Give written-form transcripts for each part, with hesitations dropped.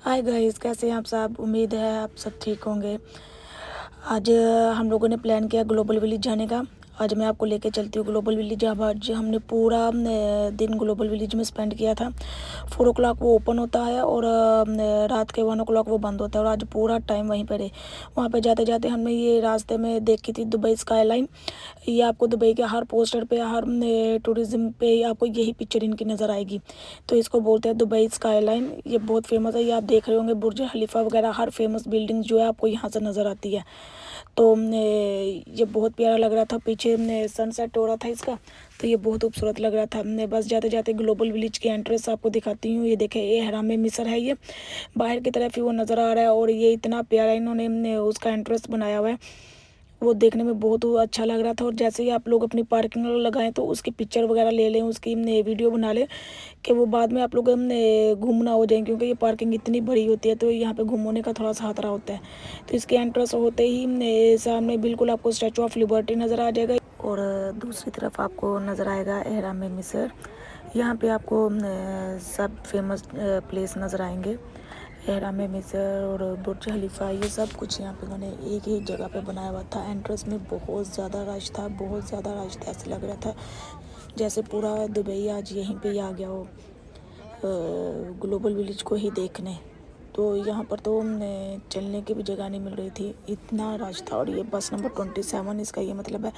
Hi guys, कैसे हैं आप सब। उम्मीद है आप सब ठीक होंगे। आज हम लोगों ने प्लान किया ग्लोबल विलेज जाने का। आज मैं आपको लेके चलती हूँ ग्लोबल विलेज। जहाँ आज हमने पूरा दिन ग्लोबल विलेज में स्पेंड किया था। 4 o'clock वो ओपन होता है और रात के 1 o'clock वो बंद होता है, और आज पूरा टाइम वहीं पर है। वहाँ पे जाते जाते हमने ये रास्ते में देखी थी दुबई स्काई लाइन। ये आपको दुबई के हर पोस्टर पे, हर टूरिज्म पे आपको यही पिक्चर इनकी नज़र आएगी। तो इसको बोलते हैं दुबई स्काई लाइन। ये बहुत फेमस है। ये आप देख रहे होंगे बुर्ज खलीफा वगैरह, हर फेमस बिल्डिंग जो है आपको यहाँ से नज़र आती है। तो ये बहुत प्यारा लग रहा था। पीछे सनसेट हो रहा था इसका, तो ये बहुत खूबसूरत लग रहा था। बस जाते जाते ग्लोबल विलेज की एंट्रेंस आपको दिखाती हूँ। ये देखें, ये हराम मिस्र है। ये बाहर की तरफ ही वो नज़र आ रहा है, और ये इतना प्यारा इन्होंने उसका एंट्रेंस बनाया हुआ है। वो देखने में बहुत अच्छा लग रहा था। और जैसे ही आप लोग अपनी पार्किंग लगाएं तो उसकी पिक्चर वगैरह ले लें, उसकी वीडियो बना लें, कि वो बाद में आप लोग घूम ना हो जाएं, क्योंकि ये पार्किंग इतनी बड़ी होती है तो यहाँ पे घूम होने का थोड़ा सा खतरा होता है। तो इसके एंट्रेंस होते ही सामने बिल्कुल आपको स्टैचू ऑफ लिबर्टी नज़र आ जाएगा, और दूसरी तरफ आपको नज़र आएगा एहराम मिस्र। यहाँ पे आपको सब फेमस प्लेस नज़र आएंगे। एहराम मिस्र और बुर्ज खलीफा, ये सब कुछ यहाँ पे उन्होंने एक ही जगह पे बनाया हुआ था। एंट्रेंस में बहुत ज़्यादा रश था, बहुत ज़्यादा रश था। ऐसे लग रहा था जैसे पूरा दुबई आज यहीं पे ही आ गया हो ग्लोबल विलेज को ही देखने। तो यहाँ पर तो चलने की भी जगह नहीं मिल रही थी, इतना रश था। और ये बस नंबर 27, इसका ये मतलब है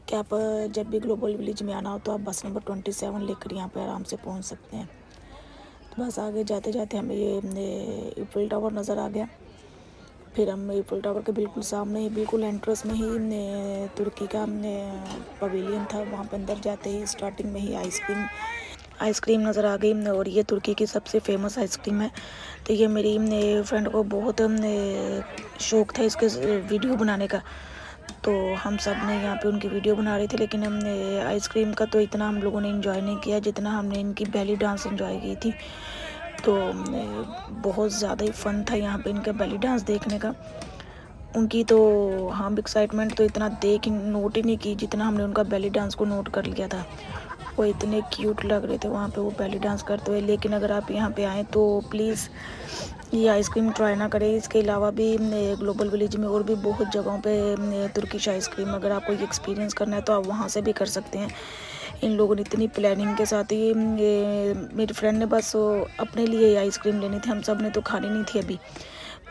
कि आप जब भी ग्लोबल विलेज में आना हो तो आप बस नंबर 27 लेकर यहाँ पे आराम से पहुँच सकते हैं। तो बस आगे जाते जाते हमें ये ईफिल टावर नज़र आ गया। फिर हम ईफिल टावर के बिल्कुल सामने ही, बिल्कुल एंट्रेंस में ही तुर्की का पवेलियन था। वहाँ पे अंदर जाते ही स्टार्टिंग में ही आइसक्रीम नज़र आ गई, और ये तुर्की की सबसे फेमस आइसक्रीम है। तो ये मेरी फ्रेंड को बहुत शौक़ था इसके वीडियो बनाने का, तो हम सब ने यहाँ पे उनकी वीडियो बना रहे थे। लेकिन हमने आइसक्रीम का तो इतना हम लोगों ने एंजॉय नहीं किया जितना हमने इनकी बेली डांस एंजॉय की थी। तो बहुत ज़्यादा ही फ़न था यहाँ पे इनका बेली डांस देखने का। उनकी तो हम एक्साइटमेंट तो इतना नोट ही नहीं की जितना हमने उनका बेली डांस को नोट कर लिया था। वो इतने क्यूट लग रहे थे वहाँ पे वो बेली डांस करते हुए। लेकिन अगर आप यहाँ पे आएँ तो प्लीज़ ये आइसक्रीम ट्राई ना करें। इसके अलावा भी ग्लोबल विलेज में और भी बहुत जगहों पे तुर्किश आइसक्रीम, अगर आपको ये एक्सपीरियंस करना है तो आप वहाँ से भी कर सकते हैं। इन लोगों ने इतनी प्लानिंग के साथ ही मेरी फ्रेंड ने बस अपने लिए आइसक्रीम लेनी थी, हम सब ने तो खानी नहीं थी अभी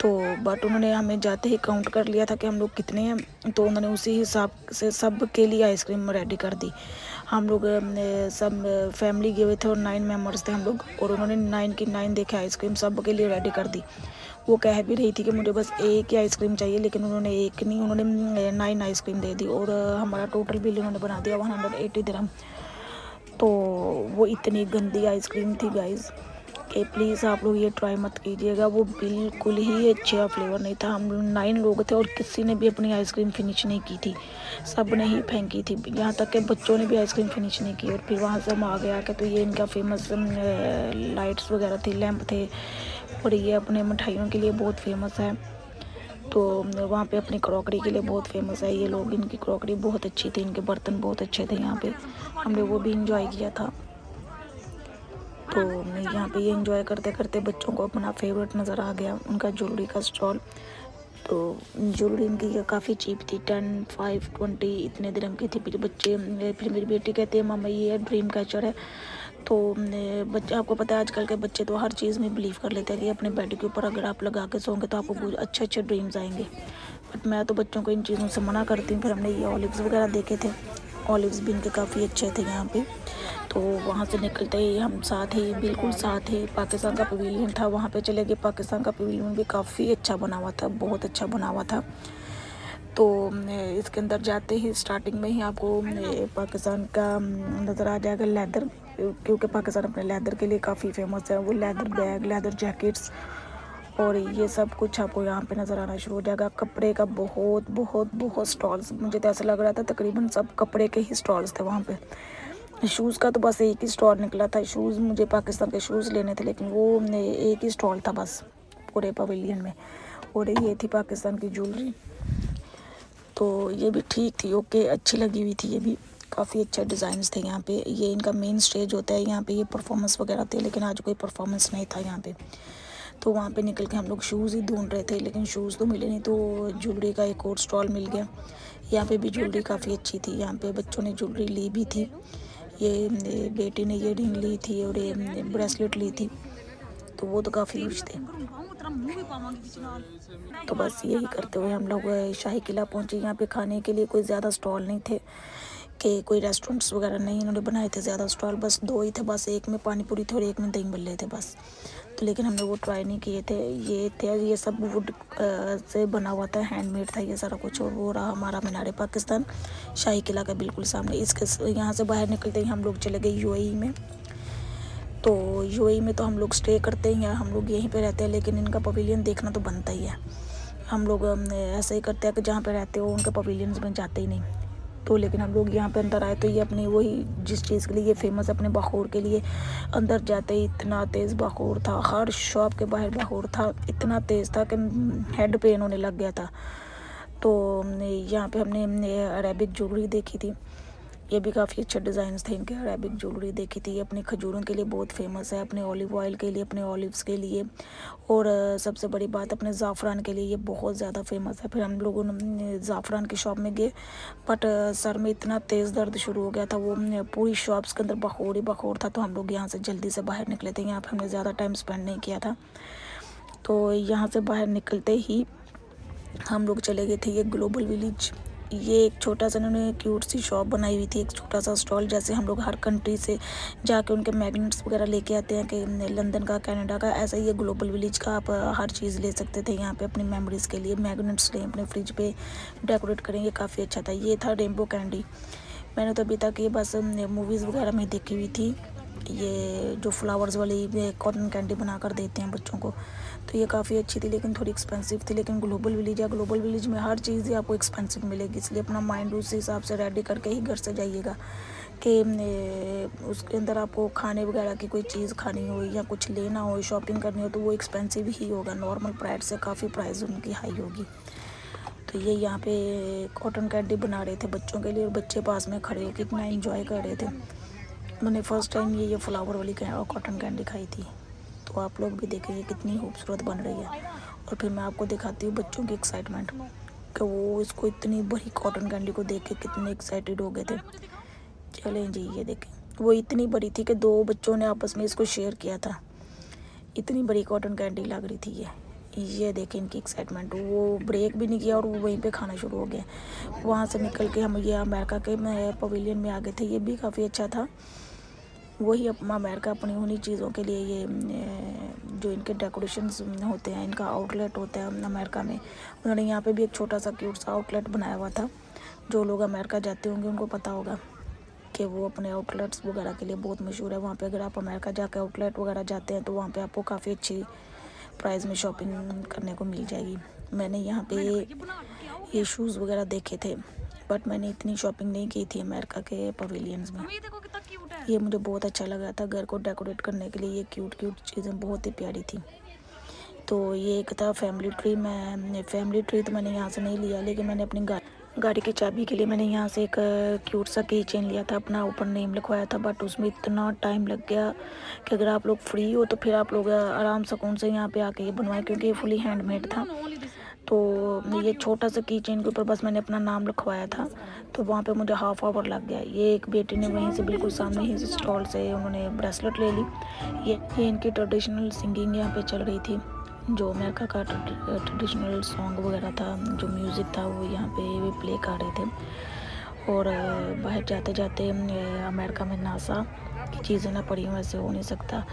तो। बट उन्होंने हमें जाते ही काउंट कर लिया था कि हम लोग कितने हैं, तो उन्होंने उसी हिसाब से सब के लिए आइसक्रीम रेडी कर दी। हम लोग सब फैमिली गए हुए थे और 9 मेंबर्स थे हम लोग, और उन्होंने 9 की 9 देखे आइसक्रीम सब के लिए रेडी कर दी। वो कह भी रही थी कि मुझे बस एक ही आइसक्रीम चाहिए, लेकिन उन्होंने एक नहीं, उन्होंने 9 आइसक्रीम दे दी। और हमारा टोटल बिल उन्होंने बना दिया 180 दिरहम। तो वो इतनी गंदी आइसक्रीम थी गाइस कि प्लीज़ आप लोग ये ट्राई मत कीजिएगा। वो बिल्कुल ही अच्छा फ्लेवर नहीं था। हम 9 लोग थे और किसी ने भी अपनी आइसक्रीम फिनिश नहीं की थी, सब ने ही फेंकी थी। यहाँ तक कि बच्चों ने भी आइसक्रीम फिनिश नहीं की। और फिर वहाँ से हम आ गया कि तो ये इनका फेमस लाइट्स वगैरह थे, लैंप थे, और ये अपने मिठाइयों के लिए बहुत फेमस है। तो वहाँ पे अपनी क्रॉकरी के लिए बहुत फेमस है ये लोग। इनकी क्रॉकरी बहुत अच्छी थी, इनके बर्तन बहुत अच्छे थे यहाँ पे। हमने वो भी इंजॉय किया था। तो यहाँ पे ये इंजॉय करते करते बच्चों को अपना फेवरेट नज़र आ गया, उनका ज्वेलरी का स्टॉल। तो ज्वेलरी इनकी काफ़ी चीप थी, 10, 5, 20 इतने दिरहम की थी। फिर मेरी बेटी कहती है मामा ये ड्रीम कैचर है। तो बच्चे, आपको पता है आजकल के बच्चे तो हर चीज़ में बिलीव कर लेते हैं कि अपने बेड के ऊपर अगर आप लगा के सोओगे तो आपको बहुत अच्छे अच्छे ड्रीम्स आएंगे। बट मैं तो बच्चों को इन चीज़ों से मना करती हूँ। फिर हमने ये ऑलिव्स वगैरह देखे थे, ऑलिव्स भी इनके काफ़ी अच्छे थे यहाँ पे। तो वहाँ से निकलते ही हम बिल्कुल साथ ही पाकिस्तान का पवेलियन था, वहाँ पे चले गए। पाकिस्तान का पवेलियन भी काफ़ी अच्छा बना हुआ था, बहुत अच्छा बना हुआ था। तो इसके अंदर जाते ही स्टार्टिंग में ही आपको पाकिस्तान का नज़र आ जाएगा लेदर, क्योंकि पाकिस्तान अपने लेदर के लिए काफ़ी फेमस है। वो लेदर बैग, लेदर जैकेट्स और ये सब कुछ आपको यहाँ पे नज़र आना शुरू हो जाएगा। कपड़े का बहुत बहुत बहुत स्टॉल्स, मुझे तो ऐसा लग रहा था तकरीबन सब कपड़े के ही स्टॉल्स थे वहाँ पे। शूज़ का तो बस एक ही स्टॉल निकला था। शूज़, मुझे पाकिस्तान के शूज़ लेने थे, लेकिन वो एक ही स्टॉल था बस पूरे पवेलियन में। और ये थी पाकिस्तान की ज्वेलरी, तो ये भी ठीक थी, ओके, अच्छी लगी हुई थी। ये भी काफ़ी अच्छे डिज़ाइंस थे यहाँ पे। ये इनका मेन स्टेज होता है, यहाँ पे ये परफॉर्मेंस वगैरह थे, लेकिन आज कोई परफॉर्मेंस नहीं था यहाँ पे। तो वहाँ पे निकल के हम लोग शूज़ ही ढूंढ रहे थे, लेकिन शूज़ तो मिले नहीं, तो ज्वेलरी का एक और स्टॉल मिल गया। यहाँ पे भी ज्वेलरी काफ़ी अच्छी थी। यहाँ पे बच्चों ने ज्वेलरी ली भी थी। ये बेटी ने ये रिंग ली थी और ये ब्रेसलेट ली थी, तो वो तो काफ़ी खुश थे। तो बस यही करते हुए हम लोग शाही किला पहुँचे। यहाँ पे खाने के लिए कोई ज़्यादा स्टॉल नहीं थे, कि कोई रेस्टोरेंट्स वगैरह नहीं इन्होंने बनाए थे ज़्यादा स्टॉल, बस 2 ही थे बस। एक में पानी पूरी थे और एक में दही बल्ले थे बस। तो लेकिन हमने वो ट्राई नहीं किए थे। ये सब वुड से बना हुआ था, हैंडमेड था ये सारा कुछ। और वो रहा हमारा मीनार पाकिस्तान, शाही किला का बिल्कुल सामने। इसके यहाँ से बाहर निकलते ही हम लोग चले गए यूएई में। तो यूएई में तो हम लोग स्टे करते हैं या हम लोग यहीं पे रहते हैं, लेकिन इनका पवेलियन देखना तो बनता ही है। हम लोग ऐसे ही करते हैं कि जहाँ पे रहते हो उनके पवेलियंस में जाते ही नहीं। तो लेकिन हम लोग यहाँ पे अंदर आए तो ये अपनी वही जिस चीज़ के लिए ये फेमस, अपने बखूर के लिए, अंदर जाते ही इतना तेज़ बखूर था, हर शॉप के बाहर बखूर था, इतना तेज़ था कि हेड पेन होने लग गया था। तो यहाँ पे हमने अरेबिक ज्वेलरी देखी थी, ये भी काफ़ी अच्छे डिज़ाइंस थे इनके। अरेबिक ज्वेलरी देखी थी। अपनी खजूरों के लिए बहुत फेमस है, अपने ऑलिव ऑयल के लिए, अपने ऑलिव्स के लिए, और सबसे बड़ी बात अपने ज़ाफ़रान के लिए ये बहुत ज़्यादा फेमस है। फिर हम लोगों ने ज़ाफ़रान की शॉप में गए, बट सर में इतना तेज़ दर्द शुरू हो गया था, वो पूरी शॉप्स के अंदर बखूर ही बखूर था। तो हम लोग यहाँ से जल्दी से बाहर निकले थे। यहाँ पर हमने ज़्यादा टाइम स्पेंड नहीं किया था। तो यहाँ से बाहर निकलते ही हम लोग चले गए थे ये ग्लोबल विलेज। ये एक छोटा सा इन्होंने क्यूट सी शॉप बनाई हुई थी, एक छोटा सा स्टॉल। जैसे हम लोग हर कंट्री से जाके उनके मैग्नेट्स वगैरह लेके आते हैं, कि लंदन का, कनाडा का, ऐसा ही ये ग्लोबल विलेज का आप हर चीज़ ले सकते थे यहाँ पे अपनी मेमोरीज़ के लिए। मैग्नेट्स लें, अपने फ्रिज पे डेकोरेट करें, ये काफ़ी अच्छा था। ये था रेनबो कैंडी। मैंने तो अभी तक ये बस मूवीज़ वगैरह में देखी हुई थी, ये जो फ्लावर्स वाली कॉटन कैंडी बना कर देते हैं बच्चों को। तो ये काफ़ी अच्छी थी, लेकिन थोड़ी एक्सपेंसिव थी। लेकिन ग्लोबल विलेज में हर चीज़ ही आपको एक्सपेंसिव मिलेगी, इसलिए अपना माइंड उस हिसाब से रेडी करके ही घर से जाइएगा, कि उसके अंदर आपको खाने वगैरह की कोई चीज़ खानी हो या कुछ लेना हो, शॉपिंग करनी हो, तो वो एक्सपेंसिव ही होगा। नॉर्मल प्राइस से काफ़ी प्राइस उनकी हाई होगी। तो ये यहाँ पे कॉटन कैंडी बना रहे थे बच्चों के लिए, और बच्चे पास में खड़े होकर इतना एंजॉय कर रहे थे। मैंने फ़र्स्ट टाइम ये फ्लावर वाली कॉटन कैंडी खाई थी। तो आप लोग भी देखें ये कितनी खूबसूरत बन रही है। और फिर मैं आपको दिखाती हूँ बच्चों की एक्साइटमेंट, कि वो इसको इतनी बड़ी कॉटन कैंडी को देख के कितने एक्साइटेड हो गए थे। चलें जी, ये देखें, वो इतनी बड़ी थी कि 2 बच्चों ने आपस में इसको शेयर किया था। इतनी बड़ी कॉटन कैंडी लग रही थी ये देखें इनकी एक्साइटमेंट। वो ब्रेक भी नहीं किया और वो वहीं पे खाना शुरू हो गया। वहाँ से निकल के हम ये अमेरिका के पवेलियन में आ गए थे। ये भी काफ़ी अच्छा था। वही अमेरिका अपनी उन्हीं चीज़ों के लिए, ये जो इनके डेकोरेशंस होते हैं, इनका आउटलेट होता है अमेरिका में। उन्होंने यहाँ पे भी एक छोटा सा क्यूट सा आउटलेट बनाया हुआ था। जो लोग अमेरिका जाते होंगे उनको पता होगा कि वो अपने आउटलेट्स वगैरह के लिए बहुत मशहूर है। वहाँ पे अगर आप अमेरिका जाकर आउटलेट वगैरह जाते हैं तो वहाँ पे आपको काफ़ी अच्छी प्राइस में शॉपिंग करने को मिल जाएगी। मैंने यहाँ पे ये शूज़ वगैरह देखे थे, बट मैंने इतनी शॉपिंग नहीं की थी अमेरिका के पवेलियंस में। ये मुझे बहुत अच्छा लगा था, घर को डेकोरेट करने के लिए ये क्यूट चीज़ें बहुत ही प्यारी थी। तो ये एक था फैमिली ट्री तो मैंने यहाँ से नहीं लिया, लेकिन मैंने अपनी गाड़ी की चाबी के लिए मैंने यहाँ से एक क्यूट सा की चेन लिया था, अपना ऊपर नेम लिखवाया था। बट उसमें इतना टाइम लग गया कि अगर आप लोग फ्री हो तो फिर आप लोग आराम सुकून से यहाँ पे आके ये बनवाएं, क्योंकि ये फुली हैंडमेड था। तो ये छोटा सा की चेन के ऊपर बस मैंने अपना नाम लिखवाया था, तो वहाँ पे मुझे हाफ आवर लग गया। ये एक बेटी ने वहीं से बिल्कुल सामने ही स्टॉल से उन्होंने ब्रेसलेट ले ली। ये इनकी ट्रेडिशनल सिंगिंग यहाँ पे चल रही थी, जो अमेरिका का ट्रेडिशनल सॉन्ग वगैरह था, जो म्यूज़िक था वो यहाँ पे प्ले कर रहे थे। और बाहर जाते जाते अमेरिका में नासा की चीज़ें ना पड़ी वैसे हो नहीं सकता।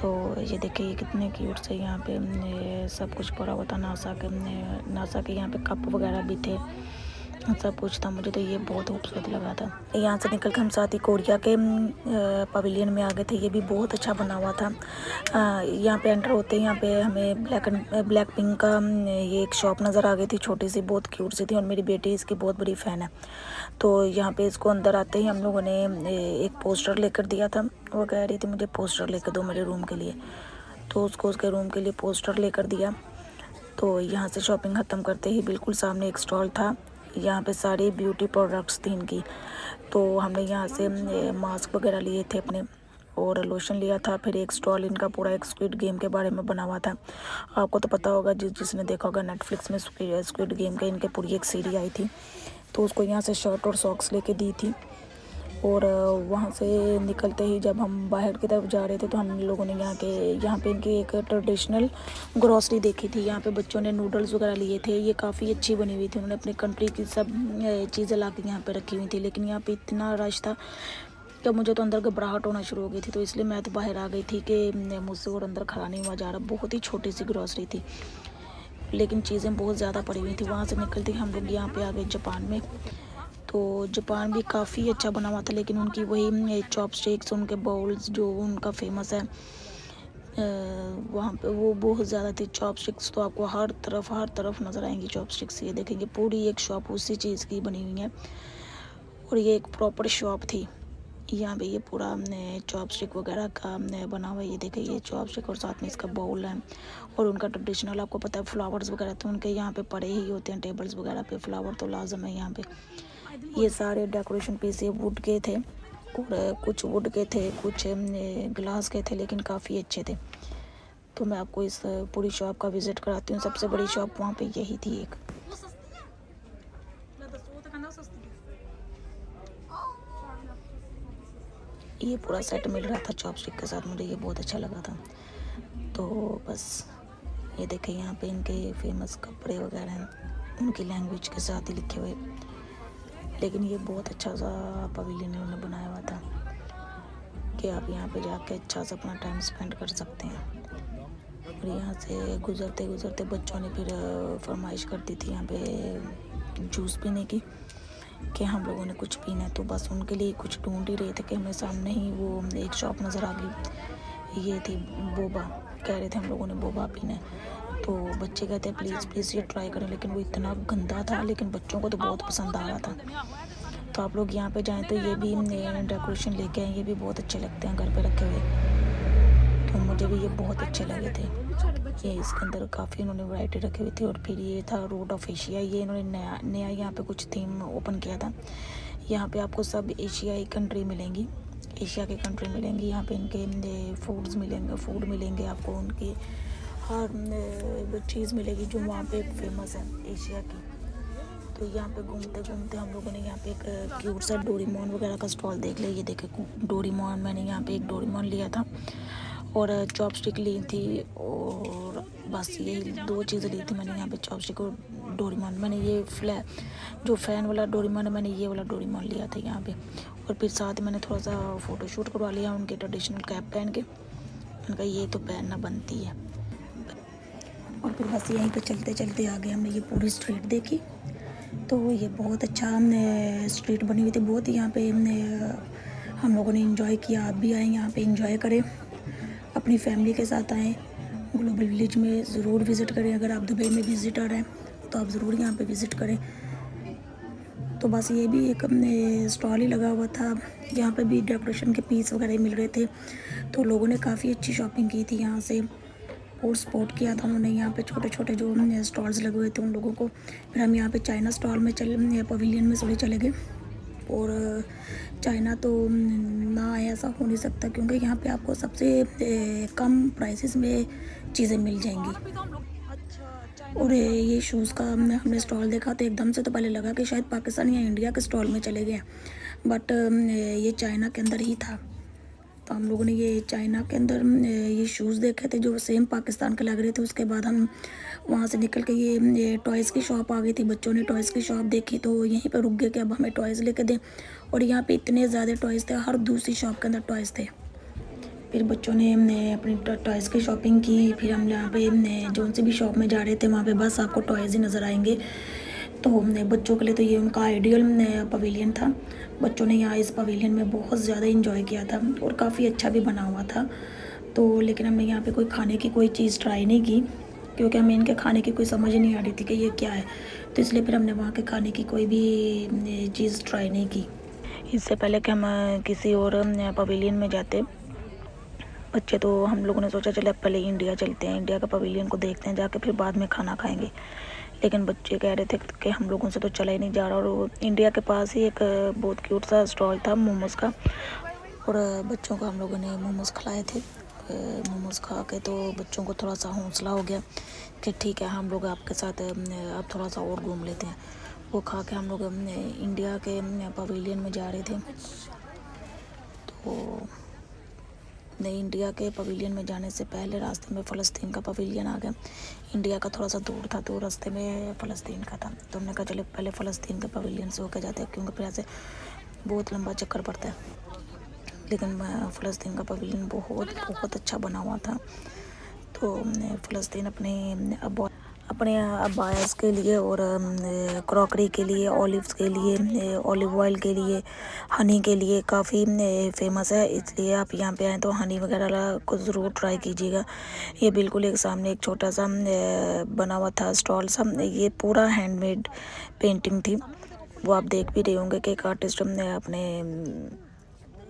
तो ये देखिए ये कितने क्यूट से यहाँ पे सब कुछ पड़ा हुआ था। नासा के यहाँ पे कप वगैरह भी थे, सब कुछ था। मुझे तो ये बहुत खूबसूरत लगा था। यहाँ से निकल कर हम साथ ही कोरिया के पवेलियन में आ गए थे। ये भी बहुत अच्छा बना हुआ था। यहाँ पे एंटर होते हैं, यहाँ पे हमें ब्लैक पिंक का ये एक शॉप नज़र आ गई थी, छोटी सी, बहुत क्यूट सी थी। और मेरी बेटी इसकी बहुत बड़ी फ़ैन है। तो यहाँ पे इसको अंदर आते ही हम लोगों ने एक पोस्टर लेकर दिया था। वो कह रही थी मुझे पोस्टर लेकर दो मेरे रूम के लिए, तो उसको उसके रूम के लिए पोस्टर लेकर दिया। तो यहाँ से शॉपिंग ख़त्म करते ही बिल्कुल सामने एक स्टॉल था, यहाँ पे सारी ब्यूटी प्रोडक्ट्स थी इनकी। तो हमने यहाँ से मास्क वगैरह लिए थे अपने, और लोशन लिया था। फिर एक स्टॉल इनका पूरा एक स्क्विड गेम के बारे में बना हुआ था। आपको तो पता होगा, जिसने देखा होगा नेटफ्लिक्स में स्क्विड गेम के इनके पूरी एक सीरीज आई थी, तो उसको यहाँ से शर्ट और सॉक्स लेके दी थी। और वहाँ से निकलते ही जब हम बाहर की तरफ जा रहे थे तो हम लोगों ने यहाँ पे इनकी एक ट्रेडिशनल ग्रॉसरी देखी थी। यहाँ पे बच्चों ने नूडल्स वगैरह लिए थे, ये काफ़ी अच्छी बनी हुई थी। उन्होंने अपनी कंट्री की सब चीज़ें ला के यहाँ पे रखी हुई थी, लेकिन यहाँ पे इतना रश था कि मुझे तो अंदर घबराहट होना शुरू हो गई थी। तो इसलिए मैं तो बाहर आ गई थी कि मुझसे और अंदर खड़ा नहीं हुआ जा रहा। बहुत ही छोटी सी ग्रॉसरी थी, लेकिन चीज़ें बहुत ज़्यादा पड़ी हुई थी। वहाँ से निकलते ही हम लोग यहाँ पे आ गए जापान में। तो जापान भी काफ़ी अच्छा बना हुआ था, लेकिन उनकी वही चॉपस्टिक्स, उनके बाउल्स जो उनका फेमस है, वहाँ पे वो बहुत ज़्यादा थी। चॉपस्टिक्स तो आपको हर तरफ नज़र आएंगी चॉपस्टिक्स। ये देखेंगे पूरी एक शॉप उसी चीज़ की बनी हुई है, और ये एक प्रॉपर शॉप थी। यहाँ पे ये पूरा चॉपस्टिक वगैरह का बना हुआ है। ये देखिए, ये चॉपस्टिक और साथ में इसका बाउल है। और उनका ट्रेडिशनल आपको पता है फ्लावर्स वगैरह तो उनके यहाँ पे पड़े ही होते हैं, टेबल्स वगैरह पे फ्लावर तो लाजम है यहाँ पे। ये सारे डेकोरेशन पीस ये वुड के थे, और कुछ वुड के थे, कुछ ग्लास के थे, लेकिन काफ़ी अच्छे थे। तो मैं आपको इस पूरी शॉप का विज़िट कराती हूँ। सबसे बड़ी शॉप वहाँ पे यही थी एक। ये पूरा सेट मिल रहा था चॉपस्टिक के साथ, मुझे ये बहुत अच्छा लगा था। तो बस ये देखें, यहाँ पे इनके फेमस कपड़े वगैरह हैं, उनकी लैंग्वेज के साथ ही लिखे हुए। लेकिन ये बहुत अच्छा सा पवेलियन इन्होंने बनाया हुआ था कि आप यहाँ पे जाके अच्छा सा अपना टाइम स्पेंड कर सकते हैं। और यहाँ से गुज़रते गुज़रते बच्चों ने फिर फरमाइश कर दी थी यहाँ पे जूस पीने की, कि हम लोगों ने कुछ पीना है। तो बस उनके लिए कुछ ढूंढ ही रहे थे कि हमें सामने ही वो एक शॉप नज़र आ गई। ये थी बोबा, कह रहे थे हम लोगों ने बोबा पीना है। तो बच्चे कहते हैं प्लीज़ ये ट्राई करें, लेकिन वो इतना गंदा था, लेकिन बच्चों को तो बहुत पसंद आ रहा था। तो आप लोग यहाँ पे जाएं तो ये भी डेकोरेशन लेके आए, ये भी बहुत अच्छे लगते हैं घर पे रखे हुए। तो मुझे भी ये बहुत अच्छे लगे थे। ये इसके अंदर काफ़ी इन्होंने वैरायटी रखी हुई थी। और फिर ये था रोड ऑफ एशिया, ये इन्होंने नया यहाँ पे कुछ थीम ओपन किया था। यहाँ पे आपको सब एशियाई कंट्री मिलेंगी, एशिया की कंट्री मिलेंगी। यहाँ पे इनके फूड मिलेंगे आपको, उनकी हर चीज़ मिलेगी जो वहाँ पे फेमस है एशिया की। तो यहाँ पे घूमते घूमते हम लोगों ने यहाँ पे एक क्यूट सा डोरेमोन वगैरह का स्टॉल देख लिया। ये देखे डोरेमोन, मैंने यहाँ पे एक डोरेमोन लिया था और चॉपस्टिक ली थी, और बस यही दो चीज़ें ली थी मैंने यहाँ पे, चॉपस्टिक और डोरेमोन। मैंने ये जो फ़ैन वाला डोरेमोन है, मैंने ये वाला डोरेमोन लिया था यहाँ पे। और फिर साथ मैंने थोड़ा सा फ़ोटोशूट करवा लिया उनके ट्रेडिशनल कैप पहन के। उनका ये तो पहनना बनती है। और फिर बस यहीं पे चलते चलते आ गए, हमने ये पूरी स्ट्रीट देखी। तो ये बहुत अच्छा स्ट्रीट बनी हुई थी, बहुत यहाँ पे हम लोगों ने एंजॉय किया। आप भी आएँ यहाँ पे एंजॉय करें, अपनी फैमिली के साथ आएँ। ग्लोबल विलेज में ज़रूर विज़िट करें। अगर आप दुबई में विज़िटर हैं तो आप ज़रूर यहाँ पे विज़िट करें। तो बस ये भी एक स्टॉल ही लगा हुआ था, यहाँ पे भी डेकोरेशन के पीस वगैरह मिल रहे थे। तो लोगों ने काफ़ी अच्छी शॉपिंग की थी यहाँ से, और सपोर्ट किया था उन्होंने। यहाँ पे छोटे छोटे जो स्टॉल्स लगे हुए थे उन लोगों को। फिर हम यहाँ पे चाइना स्टॉल में पवेलियन में चले गए। और चाइना तो ना आए ऐसा हो नहीं सकता, क्योंकि यहाँ पे आपको सबसे कम प्राइसेस में चीज़ें मिल जाएंगी। और ये शूज़ का हमने स्टॉल देखा तो एकदम से तो पहले लगा कि शायद पाकिस्तान या इंडिया के स्टॉल में चले गए, बट ये चाइना के अंदर ही था। तो हम लोगों ने ये चाइना के अंदर ये शूज़ देखे थे जो सेम पाकिस्तान के लग रहे थे। उसके बाद हम वहाँ से निकल के ये टॉयज़ की शॉप आ गई थी। बच्चों ने टॉयज़ की शॉप देखी तो यहीं पर रुक गए कि अब हमें टॉयज़ लेके दें। और यहाँ पे इतने ज़्यादा टॉयज़ थे, हर दूसरी शॉप के अंदर टॉयज़ थे। फिर बच्चों ने अपनी टॉयज़ की शॉपिंग की। फिर हम यहाँ पे जो सी भी शॉप में जा रहे थे वहाँ पे बस आपको टॉयज़ ही नज़र आएंगे। तो बच्चों के लिए तो ये उनका आइडियल पवेलियन था। बच्चों ने यहाँ इस पवेलियन में बहुत ज़्यादा इंजॉय किया था, और काफ़ी अच्छा भी बना हुआ था। तो लेकिन हमने यहाँ पे कोई खाने की कोई चीज़ ट्राई नहीं की, क्योंकि हमें इनके खाने की कोई समझ नहीं आ रही थी कि ये क्या है। तो इसलिए फिर हमने वहाँ के खाने की कोई भी चीज़ ट्राई नहीं की। इससे पहले कि हम किसी और पवेलियन में जाते बच्चे, तो हम लोगों ने सोचा चले अब पहले इंडिया चलते हैं, इंडिया का पवेलियन को देखते हैं जाके, फिर बाद में खाना खाएंगे। लेकिन बच्चे कह रहे थे कि हम लोगों से तो चला ही नहीं जा रहा। और इंडिया के पास ही एक बहुत क्यूट सा स्टॉल था मोमोज़ का, और बच्चों को हम लोगों ने मोमोज़ खिलाए थे। मोमोज़ खा के तो बच्चों को थोड़ा सा हौसला हो गया कि ठीक है हम लोग आपके साथ अब थोड़ा सा और घूम लेते हैं। वो खा के हम लोग इंडिया के पवेलियन में जा रहे थे। तो इंडिया के पवेलियन में जाने से पहले रास्ते में फ़लस्तीन का पवेलियन आ गया। इंडिया का थोड़ा सा दूर था तो रास्ते में फ़लस्तीन का था, तो हमने कहा चले पहले फ़लस्तीन के पवेलियन से होकर जाते हैं, क्योंकि फिर ऐसे बहुत लंबा चक्कर पड़ता है। लेकिन फ़लस्तीन का पवेलियन बहुत अच्छा बना हुआ था। तो फ़लस्तीन अपने अबायस के लिए और क्रॉकरी के लिए, ऑलिव्स के लिए, ऑलिव ऑयल के लिए, हनी के लिए काफ़ी फेमस है। इसलिए आप यहाँ पे आएँ तो हनी वगैरह को ज़रूर ट्राई कीजिएगा। ये बिल्कुल एक सामने एक छोटा सा बना हुआ था स्टॉल सा। ये पूरा हैंडमेड पेंटिंग थी। वो आप देख भी रहे होंगे कि एक आर्टिस्ट अपने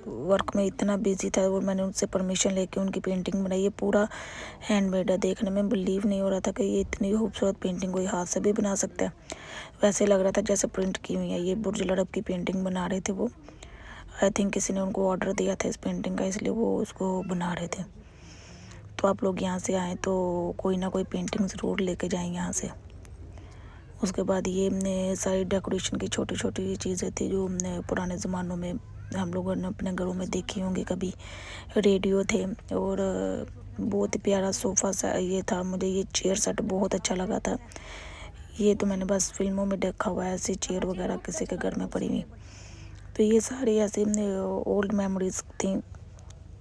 वर्क में इतना बिजी था और मैंने उनसे परमिशन लेके उनकी पेंटिंग बनाई। ये पूरा हैंडमेड है। देखने में बिलीव नहीं हो रहा था कि ये इतनी खूबसूरत पेंटिंग कोई हाथ से भी बना सकता है। वैसे लग रहा था जैसे प्रिंट की हुई है। ये बुर्ज लड़ब की पेंटिंग बना रहे थे वो। आई थिंक किसी ने उनको ऑर्डर दिया था इस पेंटिंग का, इसलिए वो उसको बना रहे थे। तो आप लोग यहाँ से आएँ तो कोई ना कोई पेंटिंग ज़रूर लेके जाएँ यहाँ से। उसके बाद ये सारी डेकोरेशन की छोटी छोटी चीज़ें थी जो पुराने ज़मानों में हम लोगों ने अपने घरों में देखी होंगी कभी। रेडियो थे और बहुत ही प्यारा सोफ़ा सा ये था। मुझे ये चेयर सेट बहुत अच्छा लगा था। ये तो मैंने बस फिल्मों में देखा हुआ है ऐसी चेयर वगैरह किसी के घर में पड़ी हुई। तो ये सारी ऐसी ओल्ड मेमोरीज थी।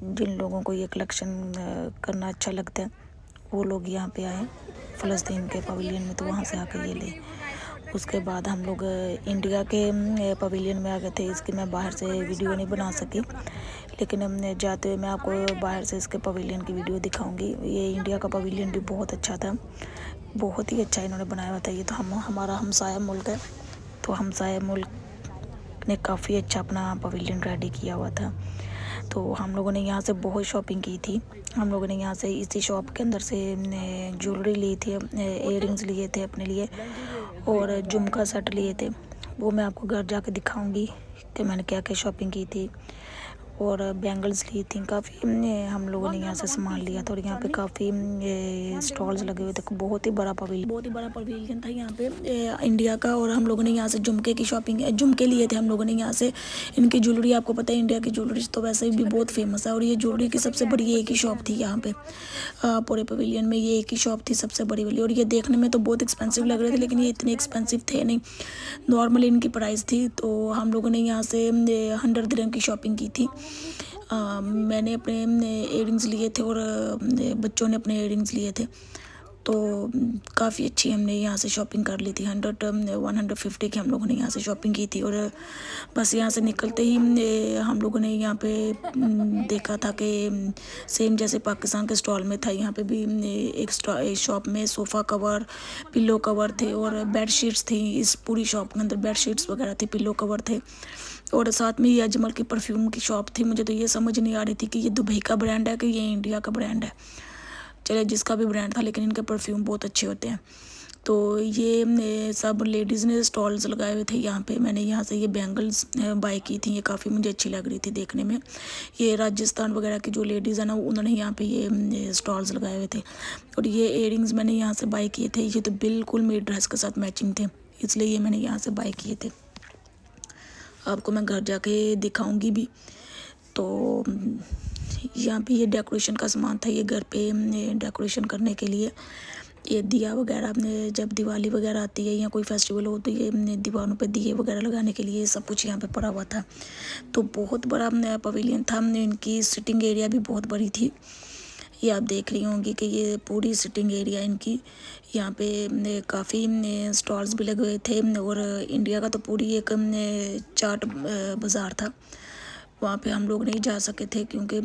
जिन लोगों को ये कलेक्शन करना अच्छा लगता है वो लोग यहाँ पे आए फ़लस्तीन के पवेलियन में, तो वहाँ से आकर ये ले। उसके बाद हम लोग इंडिया के पवेलियन में आ गए थे। इसकी मैं बाहर से वीडियो नहीं बना सकी, लेकिन हमने जाते हुए मैं आपको बाहर से इसके पवेलियन की वीडियो दिखाऊंगी। ये इंडिया का पवेलियन भी बहुत अच्छा था, बहुत ही अच्छा इन्होंने बनाया हुआ था। ये तो हमारा हमसाया मुल्क है, तो हमसाया मुल्क ने काफ़ी अच्छा अपना पवेलियन रेडी किया हुआ था। तो हम लोगों ने यहाँ से बहुत शॉपिंग की थी। हम लोगों ने यहाँ से इसी शॉप के अंदर से ज्वेलरी ली थी, इयररिंग्स लिए थे अपने लिए और झुमका सेट लिए थे। वो मैं आपको घर जाके दिखाऊंगी कि मैंने क्या क्या शॉपिंग की थी। और बैंगल्स ली थी काफ़ी। हम लोगों ने यहाँ से सामान लिया था और यहाँ पे काफ़ी स्टॉल्स लगे हुए थे। बहुत ही बड़ा पवेलियन था यहाँ पे इंडिया का। और हम लोगों ने यहाँ से झुमके की शॉपिंग झुमके लिए थे हम लोगों ने यहाँ से। इनकी ज्वेलरी आपको पता है, इंडिया की ज्वेलरी तो वैसे भी बहुत फेमस है। और ये ज्वेलरी की सबसे बड़ी एक ही शॉप थी यहाँ पे पूरे पवेलियन में। ये एक ही शॉप थी सबसे बड़ी वाली। और ये देखने में तो बहुत एक्सपेंसिव लग रहे थे, लेकिन ये इतने एक्सपेंसिव थे नहीं, नॉर्मल इनकी प्राइस थी। तो हम लोगों ने यहाँ से 100 दिरहम की शॉपिंग की थी। मैंने अपने इयररिंग्स लिए थे और बच्चों ने अपने इयररिंग्स लिए थे। तो काफ़ी अच्छी हमने यहाँ से शॉपिंग कर ली थी। 150 की हम लोगों ने यहाँ से शॉपिंग की थी। और बस यहाँ से निकलते ही हम लोगों ने यहाँ पे देखा था कि सेम जैसे पाकिस्तान के स्टॉल में था, यहाँ पे भी एक शॉप में सोफ़ा कवर, पिलो कवर थे और बेड शीट्स थी। इस पूरी शॉप के अंदर बेड शीट्स वगैरह थी, पिलो कवर थे। और साथ में ये अजमल की परफ्यूम की शॉप थी। मुझे तो ये समझ नहीं आ रही थी कि ये दुबई का ब्रांड है कि ये इंडिया का ब्रांड है। चले जिसका भी ब्रांड था, लेकिन इनके परफ्यूम बहुत अच्छे होते हैं। तो ये सब लेडीज़ ने स्टॉल्स लगाए हुए थे यहाँ पे। मैंने यहाँ से ये बैंगल्स बाय की थी, ये काफ़ी मुझे अच्छी लग रही थी देखने में। ये राजस्थान वगैरह की जो लेडीज़ है ना, उन्होंने यहाँ पे ये स्टॉल्स लगाए हुए थे। और ये इयररिंग्स मैंने यहाँ से बाय किए थे। ये तो बिल्कुल मेरी ड्रेस के साथ मैचिंग थे, इसलिए ये मैंने यहाँ से बाय किए थे। आपको मैं घर जाके दिखाऊंगी भी। तो यहाँ पे ये डेकोरेशन का सामान था, ये घर पे डेकोरेशन करने के लिए। ये दिया वगैरह जब दिवाली वगैरह आती है या कोई फेस्टिवल हो तो ये दीवारों पे दिए वगैरह लगाने के लिए सब कुछ यहाँ पे पड़ा हुआ था। तो बहुत बड़ा पवेलियन था। इनकी सिटिंग एरिया भी बहुत बड़ी थी। ये आप देख रही होंगी कि ये पूरी सिटिंग एरिया इनकी। यहाँ पे काफ़ी स्टॉल्स भी लगे हुए थे। और इंडिया का तो पूरी एक चाट बाज़ार था। वहाँ पे हम लोग नहीं जा सके थे क्योंकि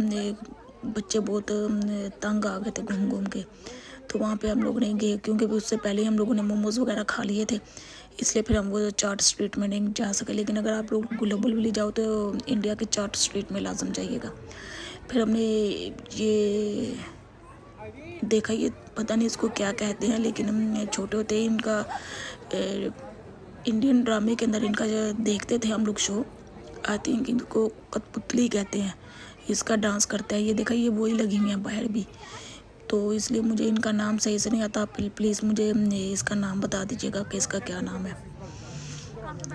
बच्चे बहुत तंग आ गए थे घूम घूम के। तो वहाँ पे हम लोग नहीं गए क्योंकि उससे पहले हम लोगों ने मोमोज़ वगैरह खा लिए थे, इसलिए फिर हम वो चाट स्ट्रीट में नहीं जा सके। लेकिन अगर आप लोग ग्लोबल विली जाओ तो इंडिया के चाट स्ट्रीट में लाजम जाइएगा। फिर हमने ये देखा, ये पता नहीं इसको क्या कहते हैं, लेकिन हम छोटे होते ही इनका इंडियन ड्रामे के अंदर इनका जो देखते थे हम लोग शो, आई थिंक इनको कठपुतली कहते हैं, इसका डांस करता है। ये देखा, ये वही लगी हुई हैं बाहर भी, तो इसलिए मुझे इनका नाम सही से नहीं आता। प्लीज़ मुझे इसका नाम बता दीजिएगा कि इसका क्या नाम है।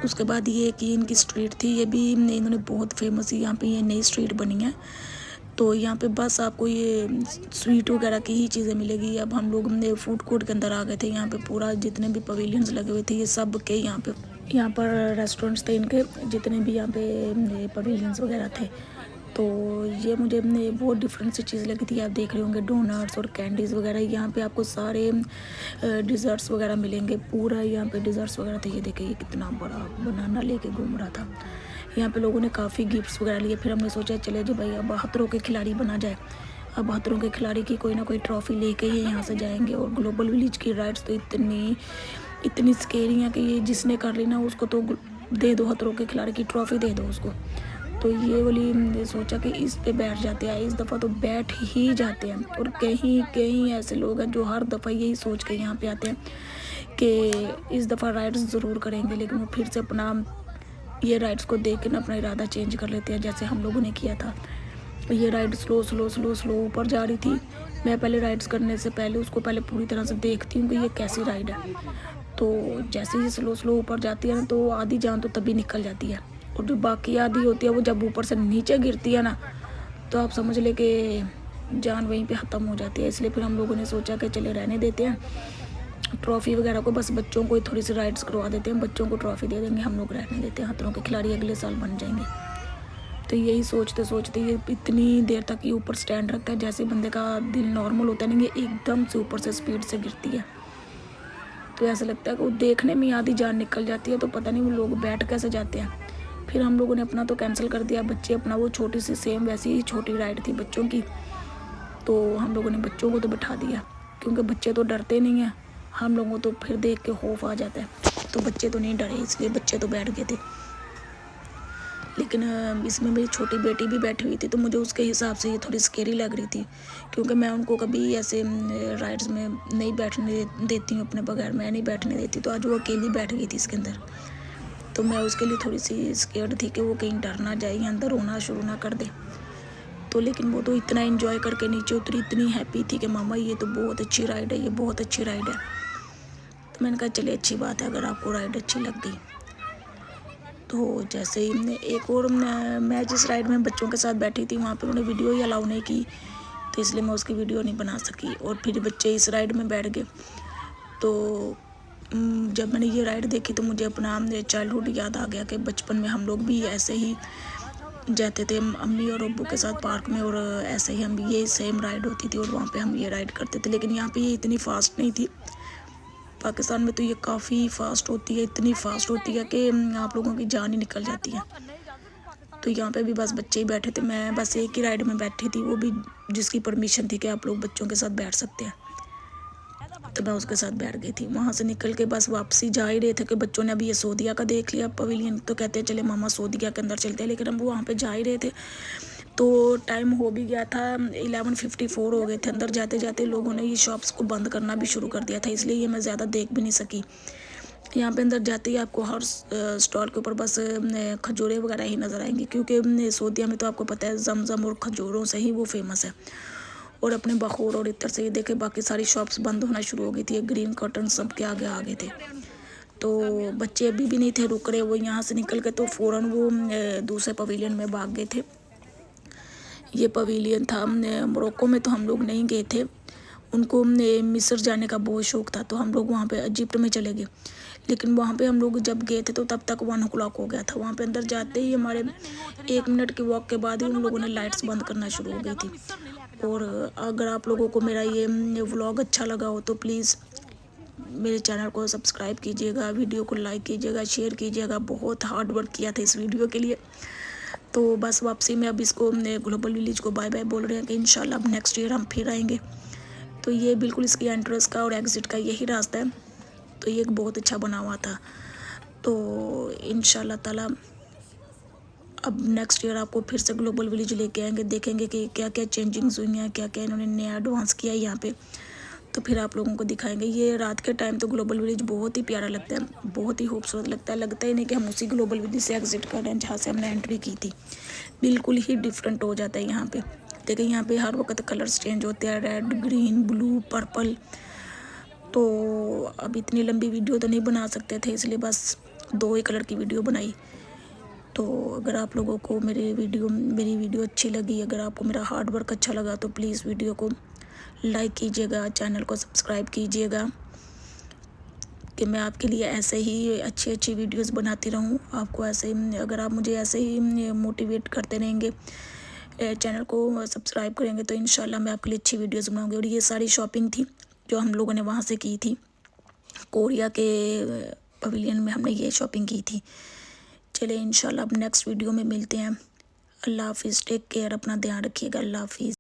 उसके बाद ये कि इनकी स्ट्रीट थी, ये भी इन्होंने बहुत फेमस, यहाँ पे ये नई स्ट्रीट बनी है, तो यहाँ पे बस आपको ये स्वीट वगैरह की ही चीज़ें मिलेगी। अब हम लोग फूड कोर्ट के अंदर आ गए थे। यहाँ पे पूरा जितने भी पवेलियंस लगे हुए थे ये सब के यहाँ पर रेस्टोरेंट्स थे इनके, जितने भी यहाँ पे पवेलियंस वगैरह थे। तो ये मुझे बहुत डिफरेंट सी चीज़ लगी थी। आप देख रहे होंगे डोनट्स और कैंडीज़ वगैरह। यहाँ पे आपको सारे डिज़र्ट्स वगैरह मिलेंगे। पूरा यहाँ पे डिज़र्ट्स वगैरह थे। ये देखिए, ये कितना बड़ा बनाना लेके घूम रहा था। यहाँ पे लोगों ने काफ़ी गिफ्ट्स वगैरह लिए। फिर हमने सोचा चले जो भाई अब बहत्तरों के खिलाड़ी बना जाए। अब बहत्तरों के खिलाड़ी की कोई ना कोई ट्रॉफ़ी लेके ही यहाँ से जाएंगे। और ग्लोबल विलेज की राइड्स तो इतनी स्केरी हैं कि ये जिसने कर ली ना उसको तो दे दो, बहत्तरों के खिलाड़ी की ट्रॉफ़ी दे दो उसको। तो ये वाली सोचा कि इस पे बैठ जाते हैं। इस दफ़ा तो बैठ ही जाते हैं। और कहीं कहीं ऐसे लोग हैं जो हर दफ़ा यही सोच के यहाँ पे आते हैं कि इस दफ़ा राइड्स ज़रूर करेंगे, लेकिन वो फिर से अपना ये राइड्स को देख के ना अपना इरादा चेंज कर लेते हैं, जैसे हम लोगों ने किया था। ये राइड स्लो ऊपर जा रही थी। मैं पहले राइड्स करने से पहले उसको पहले पूरी तरह से देखती हूँ कि ये कैसी राइड है। तो जैसे ही स्लो ऊपर जाती है ना, तो आधी जान तो तभी निकल जाती है, और जो बाकी आधी होती है वो जब ऊपर से नीचे गिरती है ना, तो आप समझ ले कि जान वहीं पे ख़त्म हो जाती है। इसलिए फिर हम लोगों ने सोचा कि चले रहने देते हैं ट्रॉफ़ी वगैरह को, बस बच्चों को थोड़ी सी राइड्स करवा देते हैं, बच्चों को ट्रॉफ़ी दे देंगे, हम लोग रहने देते हैं। बहत्तरों के खिलाड़ी अगले साल बन जाएंगे। तो यही सोचते सोचते ये इतनी देर तक ये ऊपर स्टैंड रखता है। जैसे बंदे का दिल नॉर्मल होता है ना, ये एकदम से ऊपर से स्पीड से गिरती है। तो ऐसा लगता है कि वो देखने में आधी जान निकल जाती है। तो पता नहीं वो लोग बैठ कैसे जाते हैं। फिर हम लोगों ने अपना तो कैंसिल कर दिया। बच्चे अपना वो छोटी सी सेम वैसी ही छोटी राइड थी बच्चों की, तो हम लोगों ने बच्चों को तो बिठा दिया, क्योंकि बच्चे तो डरते नहीं हैं। हम लोगों तो फिर देख के खौफ आ जाता है, तो बच्चे तो नहीं डरे, इसलिए बच्चे तो बैठ गए थे। लेकिन इसमें मेरी छोटी बेटी भी बैठी हुई थी, तो मुझे उसके हिसाब से ये थोड़ी स्केरी लग रही थी, क्योंकि मैं उनको कभी ऐसे राइड्स में नहीं बैठने देती हूँ, अपने बगैर मैं नहीं बैठने देती। तो आज वो अकेली बैठ गई थी इसके अंदर, तो मैं उसके लिए थोड़ी सी स्केर्ड थी कि वो कहीं डर ना जाए या अंदर रोना शुरू ना कर दे। तो लेकिन वो तो इतना एंजॉय करके नीचे उतरी, इतनी हैप्पी थी कि मामा ये तो बहुत अच्छी राइड है, ये बहुत अच्छी राइड है। तो मैंने कहा चलिए अच्छी बात है अगर आपको राइड अच्छी लग गई। तो जैसे ही एक और मैं जिस राइड में बच्चों के साथ बैठी थी, वहाँ पर उन्होंने वीडियो ही अलाउ नहीं की, तो इसलिए मैं उसकी वीडियो नहीं बना सकी। और फिर बच्चे इस राइड में बैठ गए। तो जब मैंने ये राइड देखी तो मुझे अपना चाइल्डहुड याद आ गया कि बचपन में हम लोग भी ऐसे ही जाते थे अम्मी और अब्बू के साथ पार्क में, और ऐसे ही हम ये सेम राइड होती थी और वहाँ पे हम ये राइड करते थे। लेकिन यहाँ पे ये इतनी फास्ट नहीं थी। पाकिस्तान में तो ये काफ़ी फास्ट होती है, इतनी फास्ट होती है कि आप लोगों की जान ही निकल जाती है। तो यहाँ पे भी बस बच्चे ही बैठे थे। मैं बस एक ही राइड में बैठी थी, वो भी जिसकी परमिशन थी कि आप लोग बच्चों के साथ बैठ सकते हैं, तो मैं उसके साथ बैठ गई थी। वहाँ से निकल के बस वापसी जा ही रहे थे कि बच्चों ने अभी ये सऊदीया का देख लिया पवेलियन, तो कहते हैं चले मामा सऊदीया के अंदर चलते हैं। लेकिन हम वहाँ पे जा ही रहे थे, तो टाइम हो भी गया था, 11:54 हो गए थे। अंदर जाते जाते लोगों ने ये शॉप्स को बंद करना भी शुरू कर दिया था, इसलिए ये मैं ज़्यादा देख भी नहीं सकी। यहाँ पे अंदर जाते ही आपको हर स्टॉल के ऊपर बस खजूरें वगैरह ही नज़र आएंगी, क्योंकि सऊदीया में तो आपको पता है जमजम और खजूरों से ही वो फेमस है, और अपने बखूर और इत्र से। ये देखे बाकी सारी शॉप्स बंद होना शुरू हो गई थी, ग्रीन कर्टन सब के आगे आ गए थे। तो बच्चे अभी भी नहीं थे रुक रहे, वो यहाँ से निकल के तो फ़ौरन वो दूसरे पवेलियन में भाग गए थे। ये पवेलियन था मोरक्को में, तो हम लोग नहीं गए थे। उनको मिस्र जाने का बहुत शौक़ था, तो हम लोग वहाँ पे इजिप्ट में चले गए। लेकिन वहाँ पे हम लोग जब गए थे तो तब तक 1 o'clock हो गया था। वहाँ पे अंदर जाते ही हमारे 1 मिनट की वॉक के बाद ही उन लोगों ने लाइट्स बंद करना शुरू हो गई थी। और अगर आप लोगों को मेरा ये व्लॉग अच्छा लगा हो तो प्लीज़ मेरे चैनल को सब्सक्राइब कीजिएगा, वीडियो को लाइक कीजिएगा, शेयर कीजिएगा। बहुत हार्ड वर्क किया था इस वीडियो के लिए। तो बस वापसी में अब इसको ग्लोबल विलेज को बाय बाय बोल रहे हैं कि इंशाल्लाह अब नेक्स्ट ईयर हम फिर आएंगे। तो ये बिल्कुल इसकी एंट्रेंस का और एग्ज़िट का यही रास्ता है। तो ये एक बहुत अच्छा बना हुआ था। तो इंशाल्लाह ताला अब नेक्स्ट ईयर आपको फिर से ग्लोबल विलेज लेके आएंगे, देखेंगे कि क्या क्या चेंजिंग्स हुई हैं, क्या क्या इन्होंने नया एडवांस किया है यहाँ पे। तो फिर आप लोगों को दिखाएंगे। ये रात के टाइम तो ग्लोबल विलेज बहुत ही प्यारा लगता है, बहुत ही खूबसूरत लगता है। लगता ही नहीं कि हम उसी ग्लोबल विलेज से एग्जिट कर रहे हैं जहाँ से हमने एंट्री की थी। बिल्कुल ही डिफरेंट हो जाता है यहाँ पे। देखिए यहाँ पे हर वक्त कलर्स चेंज होते हैं, रेड, ग्रीन, ब्लू, पर्पल। तो अब इतनी लंबी वीडियो तो नहीं बना सकते थे, इसलिए बस 2 ही कलर की वीडियो बनाई। तो अगर आप लोगों को मेरी वीडियो अच्छी लगी, अगर आपको मेरा हार्ड वर्क अच्छा लगा, तो प्लीज़ वीडियो को लाइक कीजिएगा, चैनल को सब्सक्राइब कीजिएगा कि मैं आपके लिए ऐसे ही अच्छी वीडियोस बनाती रहूं। आपको ऐसे ही, अगर आप मुझे ऐसे ही मोटिवेट करते रहेंगे, चैनल को सब्सक्राइब करेंगे, तो इंशाल्लाह मैं आपके लिए अच्छी वीडियोस बनाऊंगी। और ये सारी शॉपिंग थी जो हम लोगों ने वहाँ से की थी, कोरिया के पवेलियन में हमने ये शॉपिंग की थी। चलिए इंशाल्लाह अब नेक्स्ट वीडियो में मिलते हैं। अल्लाह हाफिज़, टेक केयर, अपना ध्यान रखिएगा। अल्लाह हाफिज़।